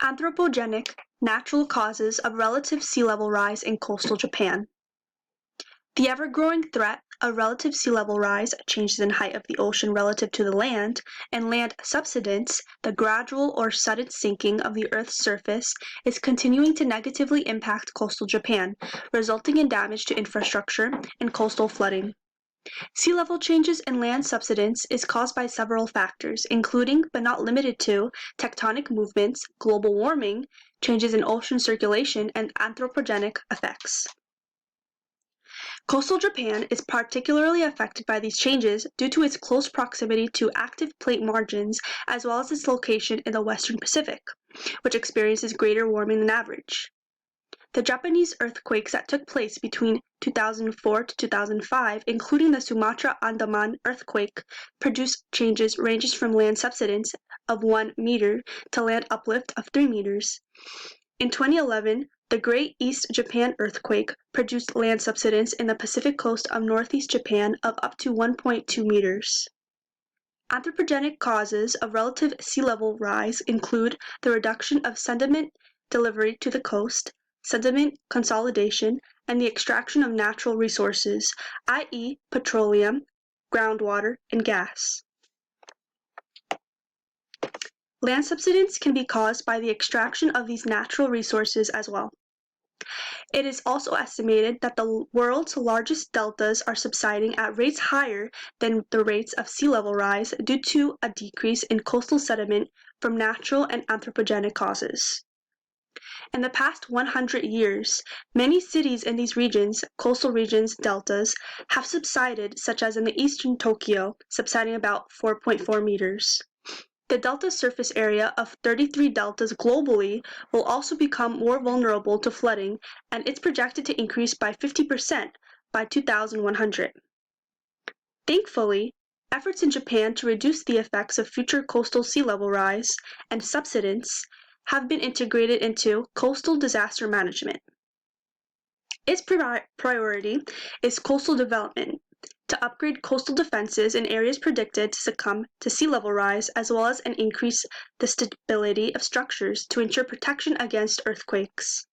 Anthropogenic, natural causes of relative sea level rise in coastal Japan. The ever-growing threat of relative sea level rise, changes in height of the ocean relative to the land, and land subsidence, the gradual or sudden sinking of the Earth's surface, is continuing to negatively impact coastal Japan, resulting in damage to infrastructure and coastal flooding. Sea level changes and land subsidence is caused by several factors, including but not limited to tectonic movements, global warming, changes in ocean circulation, and anthropogenic effects. Coastal Japan is particularly affected by these changes due to its close proximity to active plate margins as well as its location in the Western Pacific, which experiences greater warming than average. The Japanese earthquakes that took place between 2004 to 2005, including the Sumatra-Andaman earthquake, produced changes ranges from land subsidence of 1 meter to land uplift of 3 meters. In 2011, the Great East Japan earthquake produced land subsidence in the Pacific coast of northeast Japan of up to 1.2 meters. Anthropogenic causes of relative sea level rise include the reduction of sediment delivery to the coast, sediment consolidation, and the extraction of natural resources, i.e., petroleum, groundwater, and gas. Land subsidence can be caused by the extraction of these natural resources as well. It is also estimated that the world's largest deltas are subsiding at rates higher than the rates of sea level rise due to a decrease in coastal sediment from natural and anthropogenic causes. In the past 100 years, many cities in these regions, coastal regions, deltas, have subsided, such as in the eastern Tokyo, subsiding about 4.4 meters. The delta surface area of 33 deltas globally will also become more vulnerable to flooding, and it's projected to increase by 50% by 2100. Thankfully, efforts in Japan to reduce the effects of future coastal sea level rise and subsidence have been integrated into coastal disaster management. Its priority is coastal development, to upgrade coastal defenses in areas predicted to succumb to sea level rise, as well as increase the stability of structures to ensure protection against earthquakes.